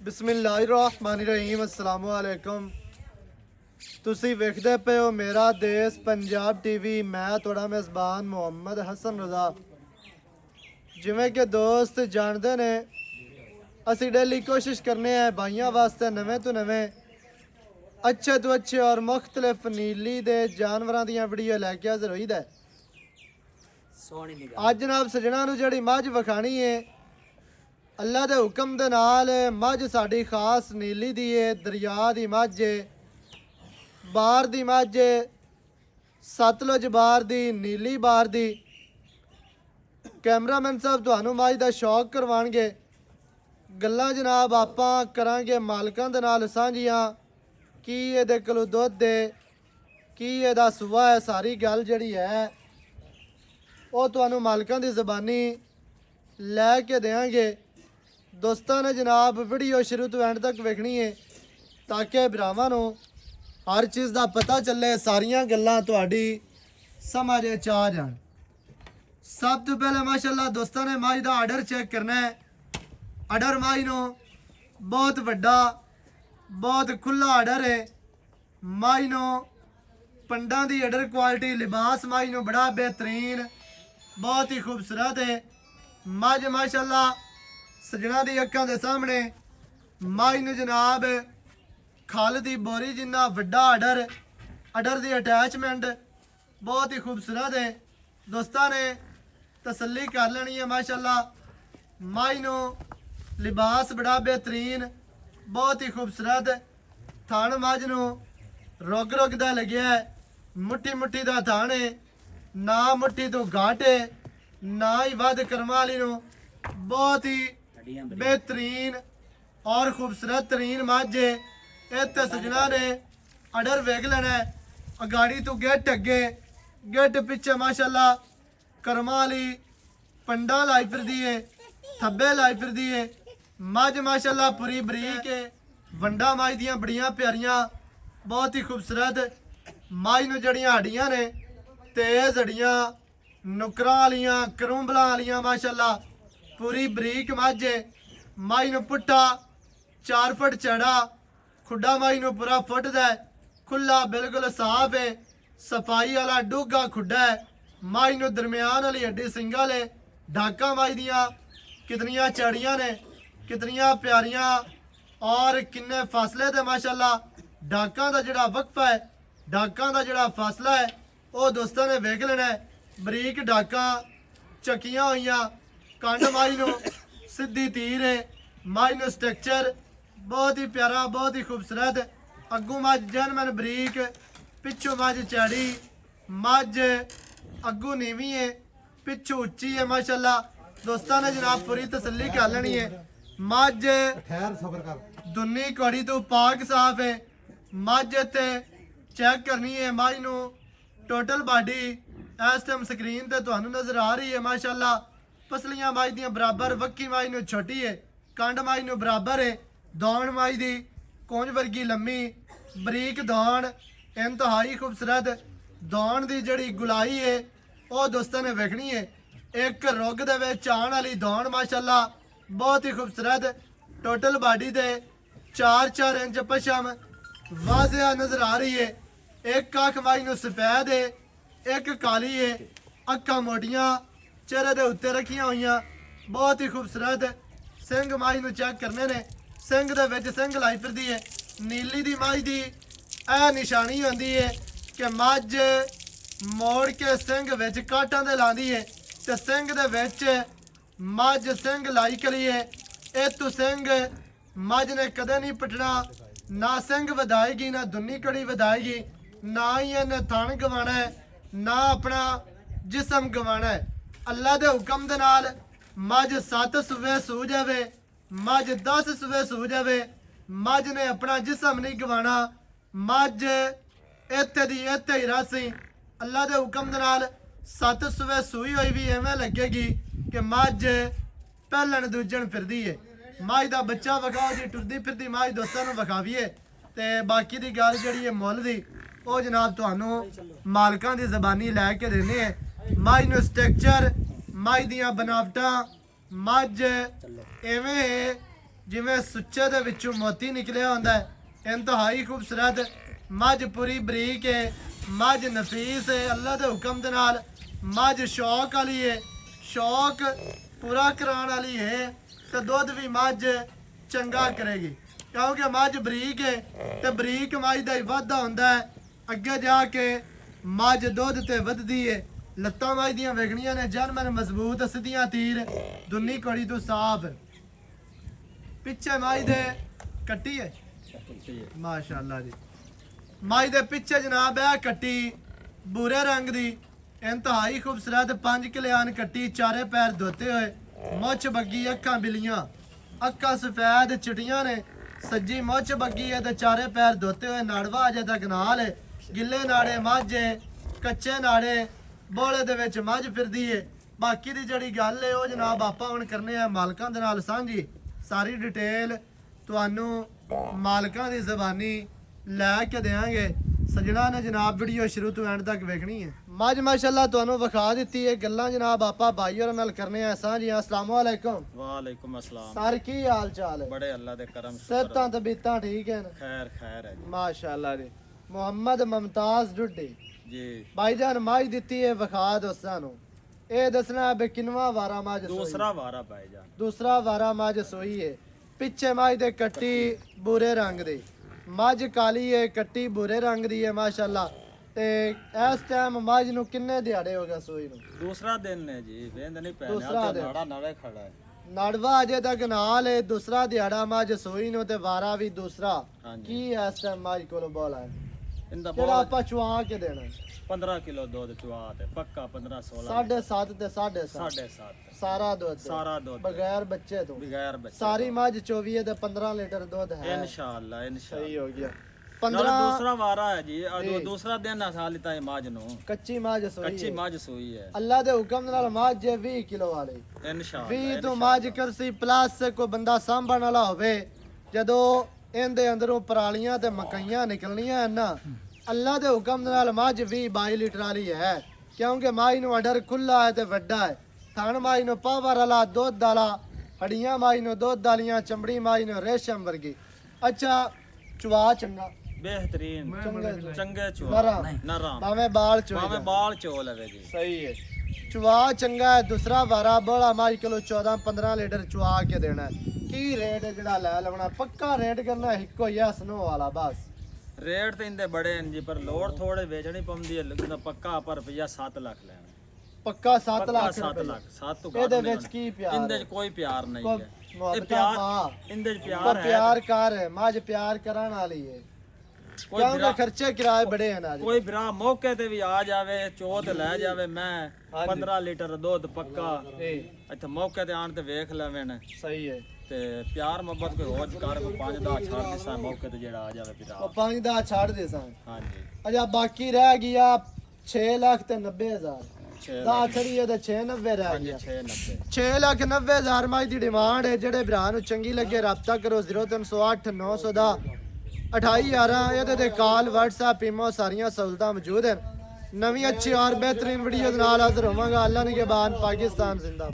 बिस्मिल्लाहिर्रहमानिर्रहीम अस्सलाम वालेकुम। ਤੁਸੀਂ ਵੇਖਦੇ ਪਏ ਹੋ ਮੇਰਾ ਦੇਸ਼ ਪੰਜਾਬ ਟੀਵੀ। ਮੈਂ ਤੁਹਾਡਾ ਮੇਜ਼ਬਾਨ ਮੁਹੰਮਦ ਹਸਨ ਰਜ਼ਾ। ਜਿਵੇਂ ਕਿ ਦੋਸਤ ਜਾਣਦੇ ਨੇ, ਅਸੀਂ ਡੇਲੀ ਕੋਸ਼ਿਸ਼ ਕਰਨੇ ਆ ਭਾਈਆਂ ਵਾਸਤੇ ਨਵੇਂ ਤੋਂ ਨਵੇਂ अच्छे तो अच्छे और मुख्तलिफ नीली दे जानवरों ਦੀਆਂ ਵੀਡੀਓ ਲੈ ਕੇ ਹਾਜ਼ਰ ਹੋਈਦਾ। ਅੱਜ ਜਨਾਬ ਸਜਣਾ ਨੂੰ ਜਿਹੜੀ ਮੱਝ ਵਿਖਾਣੀ ਹੈ, ਅੱਲਾ ਦੇ ਹੁਕਮ ਦੇ ਨਾਲ ਮੱਝ ਸਾਡੀ ਖਾਸ ਨੀਲੀ ਦੀ ਹੈ, ਦਰਿਆ ਦੀ ਮੱਝ ਹੈ, ਬਾਰ ਦੀ ਮੱਝ ਹੈ, ਸਤਲੁਜ ਬਾਰ ਦੀ, ਨੀਲੀ ਬਾਰ ਦੀ। ਕੈਮਰਾਮੈਨ ਸਾਹਿਬ ਤੁਹਾਨੂੰ ਮੱਝ ਦਾ ਸ਼ੌਕ ਕਰਵਾਉਣਗੇ। ਗੱਲਾਂ ਜਨਾਬ ਆਪਾਂ ਕਰਾਂਗੇ ਮਾਲਕਾਂ ਦੇ ਨਾਲ ਸਾਂਝੀਆਂ, ਕੀ ਇਹਦੇ ਕੋਲ ਦੁੱਧ ਹੈ, ਕੀ ਇਹਦਾ ਸੁਭਾਅ ਹੈ। ਸਾਰੀ ਗੱਲ ਜਿਹੜੀ ਹੈ ਉਹ ਤੁਹਾਨੂੰ ਮਾਲਕਾਂ ਦੀ ਜ਼ਬਾਨੀ ਲੈ ਕੇ ਦੇਵਾਂਗੇ। ਦੋਸਤਾਂ ਨੇ ਜਨਾਬ ਵੀਡੀਓ ਸ਼ੁਰੂ ਤੋਂ ਐਂਡ ਤੱਕ ਵੇਖਣੀ ਹੈ ਤਾਂ ਕਿ ਭਰਾਵਾਂ ਨੂੰ ਹਰ ਚੀਜ਼ ਦਾ ਪਤਾ ਚੱਲੇ, ਸਾਰੀਆਂ ਗੱਲਾਂ ਤੁਹਾਡੀ ਸਮਝ ਚ ਆ ਜਾਣ। ਸਭ ਤੋਂ ਪਹਿਲੇ ਮਾਸ਼ਾਅੱਲਾ ਦੋਸਤਾਂ ਨੇ ਮੱਝ ਦਾ ਆਰਡਰ ਚੈੱਕ ਕਰਨਾ ਹੈ। ਆਰਡਰ ਮੱਝ ਨੂੰ ਬਹੁਤ ਵੱਡਾ, बहुत खुला आर्डर है। माई नो पंडा दी आर्डर क्वालिटी, लिबास माई नो बड़ा बेहतरीन, बहुत ही खूबसूरत है। मज माशाल्लाह सजना दी अक्खां दे सामने माई नो जनाब खल दी बोरी जिन्ना वड्डा आर्डर दी अटैचमेंट बहुत ही खूबसूरत है। दोस्तां ने तसल्ली कर लेनी है। माशाल्लाह माई नो लिबास बड़ा बेहतरीन, बहुत ही खूबसूरत। थान मज नूं रुग रुग दा लग्या है, मुट्ठी मुट्ठी दा थान है, ना मुट्ठी तो घाट है ना ही वध कर्मा वाली नूं। बहुत ही बेहतरीन और खूबसूरत तरीन मज है। इत्थे सजना ने आर्डर वेख लेना है। अगाड़ी तो गेट अगे, गेट पिछे माशाल्लाह कर्मा वाली पंडा लाई फिरदी है, थब्बे लाई फिरदी है। मज माशाल्लाह पूरी बरीक है, वंडा मज दियां बड़ियां प्यारियां, बहुत ही खूबसूरत। मज नूं जड़ियां हड्डियां ने तेज हड्डियां, नुकरां वालियां, करूंबलां वालियां, माशाल्लाह पूरी बरीक मज है। मज नूं पुट्ठा 4 फुट चौड़ा, खुड्डा मज नूं पूरा फुट दा है, खुला बिल्कुल साफ है, सफाई वाला डूगा खुड्डा है। मज नूं दरम्यान वाली हड्डी सिंगल है। ढाका मज दियां कितनियां चौड़ियां ने, कितनियां प्यारियां और किन्ने फासले दे माशाल्लाह। ढाकां दा जिहड़ा वक्फा है, ढाकां दा जिहड़ा फासला है वो दोस्तों ने वेख लेना है। बरीक ढाकां चकियां होइयां, कंड माई नूं सीधी तीर है। माई नूं स्ट्रक्चर बहुत ही प्यारा, बहुत ही खूबसूरत। अग्गों मझ जनमन बरीक, पिछों मझ चैड़ी। मझ अग्गों नीवी है, पिछों उच्ची है माशाल्लाह। दोस्तों ने जनाब पूरी तसल्ली कर लेनी है। मझ दुनी कौड़ी तो पाक साफ है। मझ इत्थे चेक करनी है। मझ नूं टोटल बॉडी इस टाइम स्क्रीन ते तुहानूं नजर आ रही है माशाल्लाह। पसलियां मझ दियां बराबर, वक्की मझ नूं छोटी है, कंड मझ नूं बराबर है। दौण मझ दी कोंज वर्गी लम्मी, बरीक दौण, इंतहाई खूबसूरत। दौण दी जिहड़ी गुलाई है वो दोस्तों ने वेखनी है। एक रुग दे विच आण वाली दौण माशाल्लाह बहुत ही खूबसूरत। टोटल बॉडी दे 4-4 इंच पशम वाजिया नजर आ रही है। एक अख माई नूं सफेद है, एक काली है। अखां मोटियां चेहरे दे उत्ते रखियां होइयां, बहुत ही खूबसूरत। सिंग माई नूं चेक करने ने, सिंग दे विच सिंग लाई फिरदी है। नीली दी माई दी यह निशानी होंदी है कि मझ मोड़ के सिंग विच काटां दे लांदी है ते सिंग दे विच मझ सिंग लाई करी है। इतों सिंग मझ ने कदे नहीं पटना, ना सिंग वधाएगी ना दुनी कड़ी वधाएगी, ना ही इन्हें थन गवाना है, ना अपना जिसम गवाना है। अल्लाह के हुक्म दे नाल मझ 7 सूबे सू जावे, मझ 10 सूबे सू जावे, मझ ने अपना जिसम नहीं गवाना। मझ इत्थे दी इत्थे ही रसी। अल्लाह के हुक्म दे नाल 7 सूबे सूई हुई भी इवें लगेगी कि मझ पहलन दूजन फिरदी है। मझ का बच्चा विखाओ जी, टुरदी फिरदी मझ दोस्तों को विखावीए। तो बाकी की गल जी है मुल की वो जनाब तुहानूं मालकां की जबानी लैके देने है। मझ नूं स्ट्रक्चर, मझ दियां बनावटां, मझ इवें ਜਿਵੇਂ ਸੁੱਚੇ ਦੇ ਵਿੱਚੋਂ ਮੋਤੀ ਨਿਕਲਿਆ ਹੁੰਦਾ ਹੈ। ਇੰਤਹਾਈ ਖੂਬਸੂਰਤ ਮੱਝ ਪੂਰੀ ਬਰੀਕ ਹੈ, ਮੱਝ ਨਫੀਸ ਹੈ। ਅੱਲਾ ਦੇ ਹੁਕਮ ਦੇ ਨਾਲ ਮੱਝ ਸ਼ੌਕ ਵਾਲੀ ਹੈ, ਸ਼ੌਕ ਪੂਰਾ ਕਰਾਉਣ ਵਾਲੀ ਹੈ ਤੇ ਦੁੱਧ ਵੀ ਮੱਝ ਚੰਗਾ ਕਰੇਗੀ, ਕਿਉਂਕਿ ਮੱਝ ਬਰੀਕ ਹੈ ਤੇ ਬਰੀਕ ਮੱਝ ਦਾ ਹੀ ਵਾਧਾ ਹੁੰਦਾ ਹੈ। ਅੱਗੇ ਜਾ ਕੇ ਮੱਝ ਦੁੱਧ ਤੇ ਵੱਧਦੀ ਹੈ। ਲੱਤਾਂ ਮੱਝ ਦੀਆਂ ਵੇਖਣੀਆਂ ਨੇ ਜਨਮਨ ਮਜ਼ਬੂਤ, ਸਿੱਧੀਆਂ ਤੀਰ, ਦੁੰਨੀ ਕੋੜੀ ਤੋਂ ਸਾਫ। ਪਿੱਛੇ ਮੱਝ ਦੇ ਕੱਟੀ ਹੈ ਮਾਸ਼ਾਅੱਲਾ ਜੀ। ਮੱਝ ਦੇ ਪਿੱਛੇ ਜਨਾਬ ਹੈ ਕੱਟੀ ਬੂਰੇ ਰੰਗ ਦੀ, ਇੰਤਹਾਈ ਖੂਬਸੂਰਤ 5 ਕਿਲਿਆਨ ਕੱਟੀ, ਚਾਰੇ ਪੈਰ ਧੋਤੇ ਹੋਏ, ਮੁੱਛ ਬੱਗੀ, ਅੱਖਾਂ ਬਿਲੀਆਂ, ਅੱਖਾਂ ਸਫੈਦ ਚਿੱਟੀਆਂ ਨੇ, ਸੱਜੀ ਮੁੱਛ ਬੱਗੀ ਹੈ ਤੇ ਚਾਰੇ ਪੈਰ ਧੋਤੇ ਹੋਏ। ਨਾੜਵਾ ਅਜੇ ਤੱਕ ਨਾਲ ਹੈ, ਗਿੱਲੇ ਨਾੜੇ ਮਾਝੇ, ਕੱਚੇ ਨਾੜੇ, ਬੋਲੇ ਦੇ ਵਿੱਚ ਮੱਝ ਫਿਰਦੀ ਏ। ਬਾਕੀ ਦੀ ਜਿਹੜੀ ਗੱਲ ਹੈ ਉਹ ਜਨਾਬ ਆਪਾਂ ਹੁਣ ਕਰਨੇ ਆ ਮਾਲਕਾਂ ਦੇ ਨਾਲ ਸਾਂਝੀ। ਸਾਰੀ ਡਿਟੇਲ ਤੁਹਾਨੂੰ ਮਾਲਕਾਂ ਦੀ ਜ਼ਬਾਨੀ ਲੈ ਕੇ ਦੇਵਾਂਗੇ। ਸਜਣਾ ਨੇ ਜਨਾਬ ਵੀਡੀਓ ਸ਼ੁਰੂ ਤੋਂ ਐਂਡ ਤੱਕ ਵੇਖਣੀ ਹੈ। ਮੱਝ ਮਾਸ਼ਾਅੱਲਾ ਤੁਹਾਨੂੰ ਵਿਖਾ ਦਿੱਤੀ ਹੈ। ਗੱਲਾਂ ਜਨਾਬ ਆਪਾਂ ਭਾਈ ਹੋਰਾਂ ਨਾਲ ਕਰਨੇ ਆ ਸਾਂਝੀਆਂ। अस्सलाम वालेकुम। वालेकुम अस्सलाम। सर की हाल चाल है? बड़े अल्लाह दे करम सेहतां तबीयतां ठीक है? खैर खैर है माशाअल्लाह जी। मोहम्मद मुमताज डुड्डी जी। भाईजान मझ ਦਿੱਤੀ ਹੈ ਵਿਖਾ ਦੋ ਸਾਨੂੰ। ਇਹ ਦੱਸਣਾ ਹੈ ਕਿੰਨਵਾ ਵਾਰਾ ਮੱਝ ਸੂਈ? दूसरा वारा भाईजान। ਦੂਸਰਾ ਵਾਰਾ ਮੱਝ ਸੂਈ ਹੈ। ਪਿੱਛੇ ਮੱਝ ਦੇ ਕੱਟੀ ਬੂਰੇ ਰੰਗ ਦੀ, ਮੱਝ ਕਾਲੀ ਹੈ, ਕੱਟੀ ਬੂਰੇ ਰੰਗ ਦੀ ਹੈ ਮਾਸ਼ਾਅੱਲਾ। ਤੇ ਇਸ ਟਾਈਮ ਮੱਝ ਨੂੰ ਕਿੰਨੇ ਦਿਹਾੜੇ ਹੋ ਗਏ ਸੂਈ ਨੂੰ? दूसरा दिन है जी, वेंद नहीं पहना दूसरा तो दिन। नाड़ा नाड़े खड़ा है। ਨੜਵਾ ਅਜੇ ਤੱਕ ਨਾਲ ਹੈ, ਦੂਸਰਾ ਦਿਹਾੜਾ ਮੱਝ ਸੂਈ ਨੂੰ ਤੇ ਵਾਰਾ ਵੀ ਦੂਸਰਾ। ਹਾਂਜੀ। ਕੀ ਇਸ ਟਾਈਮ ਮੱਝ ਕੋਲ ਬੋਲਾ ਹੈ इंदा ਜਿਹੜਾ बहुत ਆਪਾਂ ਚੁਆ ਕੇ ਦੇਣਾ? 15 किलो दूध चुआत है पक्का, 15-16 7.5 ਤੇ 7.5 7.5 ਸਾਰਾ ਦੁੱਧ सारा दूध ਬਗੈਰ ਬੱਚੇ ਤੋਂ। बगैर बच्चे। ਸਾਰੀ ਮੱਝ 24 ਤੇ 15 ਲੀਟਰ ਦੁੱਧ ਹੈ। इंशाअल्लाह ਸਹੀ इंशाअल्लाह। ਹੋ ਗਿਆ। नाल 15 दूसरा वारा है जी, जी। दूसरा दिन असा लिता है माज नु। ਕੱਚੀ ਮੱਝ ਸੋਈ कच्ची ਹੈ। माज सोई है ਅੱਲਾ ਦੇ ਹੁਕਮ ਨਾਲ ਮੱਝ ਜੇ 20 ਕਿਲੋ ਵਾਲੀ, इंशाअल्लाह। 20 ਤੋਂ ਮੱਝ ਕਰਸੀ ਪਲੱਸ ਕੋਈ ਬੰਦਾ ਸਾਂਭਣ ਵਾਲਾ ਹੋਵੇ। ਜਦੋਂ ਇਹਦੇ ਅੰਦਰੋਂ ਪਰਾਲੀਆਂ ਤੇ ਮਕਈਆਂ ਨਿਕਲਣੀਆਂ ਨਾ, ਅੱਲਾ ਦੇ ਹੁਕਮ ਨਾਲ ਮੱਝ 20-22 ਲੀਟਰ ਵਾਲੀ ਹੈ, ਕਿਉਂਕਿ ਮੱਝ ਨੂੰ ਅਡਰ ਖੁੱਲਾ ਹੈ ਤੇ ਵੱਡਾ ਹੈ। ਥਣ ਮੱਝ ਨੂੰ ਪਾਵਰ ਵਾਲਾ, ਦੁੱਧ ਵਾਲਾ, ਹੱਡੀਆਂ ਮੱਝ ਨੂੰ ਦੁੱਧ ਵਾਲੀਆਂ, ਚਮੜੀ ਮੱਝ ਨੂੰ ਰੇਸ਼ਮ ਵਰਗੀ। ਅੱਛਾ ਚੁਆ ਚੰਗਾ बेहतरीन ਚੰਗੇ चंगे चुआ ਨਰਮ नरम ਭਾਵੇਂ ਬਾਲ ਚੋਈ भावे ਦਾ। बाल चोल है जी। ਸਹੀ ਹੈ। ਚੁਆ ਚੰਗਾ ਹੈ। ਦੂਸਰਾ ਵਾਰਾ ਬੋਲਾ ਮੱਝ ਕਿਲੋ 14-15 ਲੀਟਰ ਚੁਆ ਕੇ ਦੇਣਾ ਹੈ। ਕੀ ਰੇਟ ਹੈ ਜਿਹੜਾ ਲੈ ਲਵਣਾ? ਪੱਕਾ ਰੇਟ ਕਰਨਾ ਇੱਕੋ ਹੀ ਆ ਸਨੋ ਵਾਲਾ ਬਸ। रेट तो इंदे बड़े हैं जी, पर लोड़ थोड़े बेचनी पौंदी है, लेकिन पक्का पर रुपया 7 लाख लेना। ਪੱਕਾ 7 पक्का ਲੱਖ 7 ਰੁਪਏ। लाख 7 तो ਇਹਦੇ घट नहीं ਵਿੱਚ ਕੀ ਪਿਆਰ इंदे ਹੈ? च कोई प्यार नहीं ਕੋਈ है। ये ਮੁਹੱਬਤਾਂ प्यार ਪਾ। इंदे च ਉਹ प्यार है। ਪਿਆਰ ਕਰ ਹੈ, ਮੱਝ ਪਿਆਰ ਕਰਨ ਵਾਲੀ ਹੈ। कोई ਕਿਉਂਕਿ बिरा ਖਰਚੇ ਕਿਰਾਏ ਬੜੇ ਹਨ ਅੱਜ। कोई बिरा मौके ते भी आ जावे, चोत ले जावे, मैं हाँ जी। 15 लीटर दूध पक्का ਇਹ इत्थे मौके ते आन ते वेख लेवेन। ਸਹੀ ਹੈ। ते प्यार मोहब्बत कोई होज कर, कोई 5-10 छाड़ दिसा मौके ते जेड़ा आ जावे ਉਹ बिरा। 5 ਦਾ ਛੱਡ ਦੇ ਸਾਂ। हां जी। ਅਜਾ ਬਾਕੀ ਰਹਿ ਗਿਆ 6 ਲੱਖ ਤੇ 90,000। 6 ਦਾ ਛੜੀ ਹੈ ਤੇ 690 ਰਹਿ ਗਿਆ। 690। 6,90,000 ਮੱਝ ਦੀ ਡਿਮਾਂਡ ਹੈ। ਜਿਹੜੇ ਭਰਾ ਨੂੰ ਚੰਗੀ ਲੱਗੇ ਰਾਬਤਾ ਕਰੋ 0308 900 ਦਾ 2811। ਇਹਦੇ ਤੇ ਕਾਲ WhatsApp ਈਮੋ ਸਾਰੀਆਂ ਸਹੂਲਤਾਂ ਮੌਜੂਦ ਹਨ। ਨਵੀਂ ਅੱਛੀ ਔਰ ਬਿਹਤਰੀਨ ਵੀਡੀਓ ਦੇ ਨਾਲ ਹਾਜ਼ਰ ਹੋਵਾਂਗਾ। ਅੱਲਾ ਨੇ ਕੇ ਬਾਨ ਪਾਕਿਸਤਾਨ ਜ਼ਿੰਦਾ।